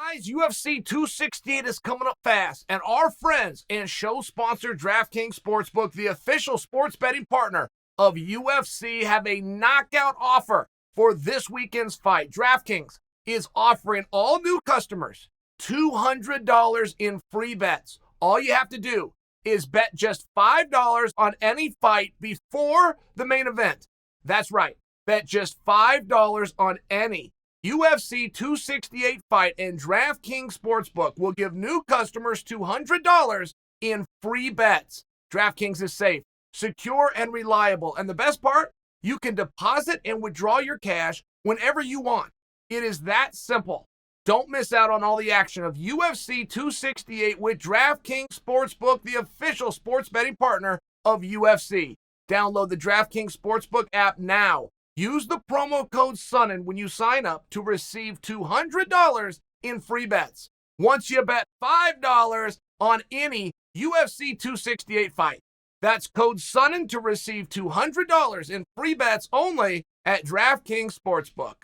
Guys, UFC 268 is coming up fast, and our friends and show sponsor DraftKings Sportsbook, the official sports betting partner of UFC, have a knockout offer for this weekend's fight. DraftKings is offering all new customers $200 in free bets. All you have to do is bet just $5 on any fight before the main event. That's right, bet just $5 on any UFC 268 fight, and DraftKings Sportsbook will give new customers $200 in free bets. DraftKings is safe, secure, and reliable. And the best part, you can deposit and withdraw your cash whenever you want. It is that simple. Don't miss out on all the action of UFC 268 with DraftKings Sportsbook, the official sports betting partner of UFC. Download the DraftKings Sportsbook app now. Use the promo code Sonnen when you sign up to receive $200 in free bets. Once you bet $5 on any UFC 268 fight. That's code Sonnen to receive $200 in free bets only at DraftKings Sportsbook.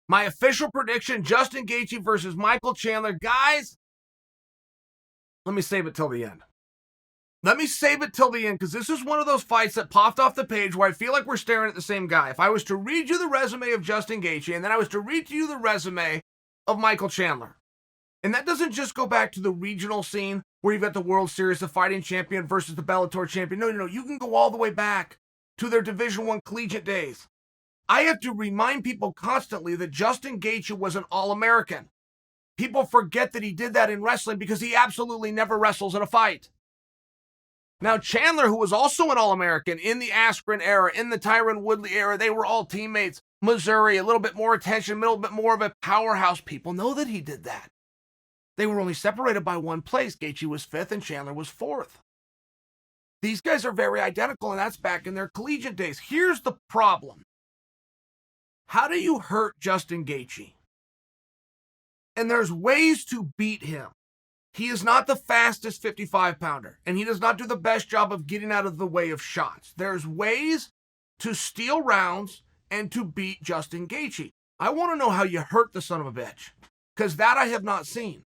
My official prediction, Justin Gaethje versus Michael Chandler. Guys, let me save it till the end. Because this is one of those fights that popped off the page where I feel like we're staring at the same guy. If I was to read you the resume of Justin Gaethje, and then I was to read to you the resume of Michael Chandler, and that doesn't just go back to the regional scene where you've got the World Series, the fighting champion versus the Bellator champion. No. You can go all the way back to their Division I collegiate days. I have to remind people constantly that Justin Gaethje was an All-American. People forget that he did that in wrestling because he absolutely never wrestles in a fight. Now, Chandler, who was also an All-American in the Askren era, in the Tyron Woodley era, they were all teammates. Missouri, a little bit more attention, a little bit more of a powerhouse. People know that he did that. They were only separated by one place. Gaethje was 5th and Chandler was 4th. These guys are very identical, and that's back in their collegiate days. Here's the problem. How do you hurt Justin Gaethje? And there's ways to beat him. He is not the fastest 55-pounder, and he does not do the best job of getting out of the way of shots. There's ways to steal rounds and to beat Justin Gaethje. I want to know how you hurt the son of a bitch, because that I have not seen.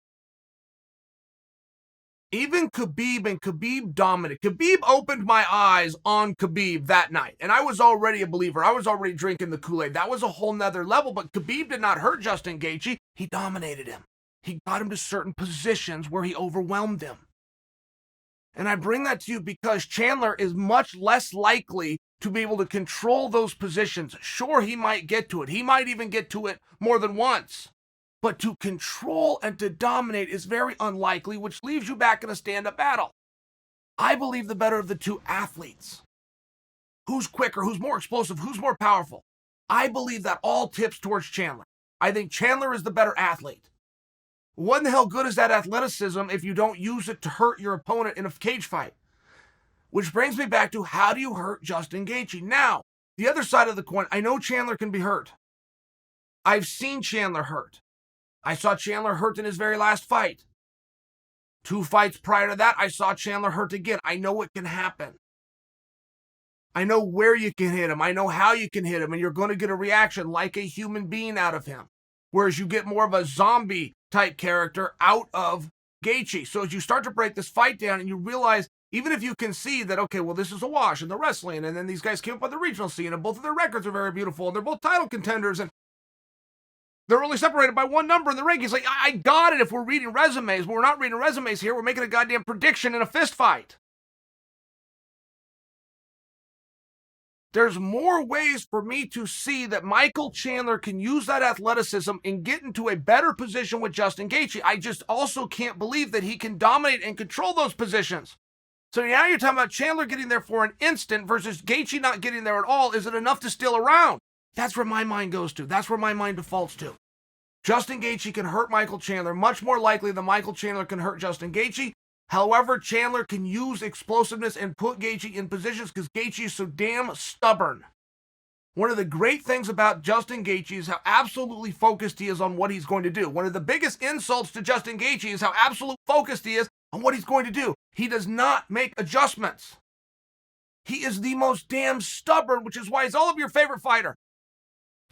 Even Khabib and Khabib dominated. Khabib opened my eyes on Khabib that night, and I was already a believer. I was already drinking the Kool-Aid. That was a whole nother level, but Khabib did not hurt Justin Gaethje. He dominated him. He got him to certain positions where he overwhelmed him. And I bring that to you because Chandler is much less likely to be able to control those positions. Sure, he might get to it. He might even get to it more than once. But to control and to dominate is very unlikely, which leaves you back in a stand-up battle. I believe the better of the two athletes. Who's quicker? Who's more explosive? Who's more powerful? I believe that all tips towards Chandler. I think Chandler is the better athlete. What in the hell good is that athleticism if you don't use it to hurt your opponent in a cage fight? Which brings me back to, how do you hurt Justin Gaethje? Now, the other side of the coin, I know Chandler can be hurt. I've seen Chandler hurt. I saw Chandler hurt in his very last fight. 2 fights prior to that, I saw Chandler hurt again. I know it can happen. I know where you can hit him. I know how you can hit him, and you're going to get a reaction like a human being out of him. Whereas you get more of a zombie type character out of Gaethje. So as you start to break this fight down and you realize, even if you can see that, okay, well, this is a wash in the wrestling, and then these guys came up on the regional scene, and both of their records are very beautiful, and they're both title contenders, and they're only separated by 1 number in the rankings. Like, I got it if we're reading resumes, but we're not reading resumes here. We're making a goddamn prediction in a fist fight. There's more ways for me to see that Michael Chandler can use that athleticism and get into a better position with Justin Gaethje. I just also can't believe that he can dominate and control those positions. So now you're talking about Chandler getting there for an instant versus Gaethje not getting there at all. Is it enough to steal a round? That's where my mind goes to. That's where my mind defaults to. Justin Gaethje can hurt Michael Chandler, much more likely than Michael Chandler can hurt Justin Gaethje. However, Chandler can use explosiveness and put Gaethje in positions because Gaethje is so damn stubborn. One of the great things about Justin Gaethje is how absolutely focused he is on what he's going to do. One of the biggest insults to Justin Gaethje is how absolute focused he is on what he's going to do. He does not make adjustments. He is the most damn stubborn, which is why he's all of your favorite fighter.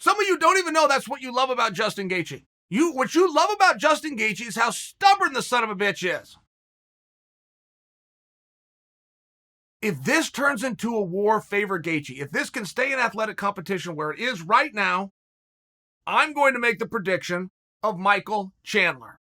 Some of you don't even know that's what you love about Justin Gaethje. What you love about Justin Gaethje is how stubborn the son of a bitch is. If this turns into a war, favor Gaethje. If this can stay in athletic competition where it is right now, I'm going to make the prediction of Michael Chandler.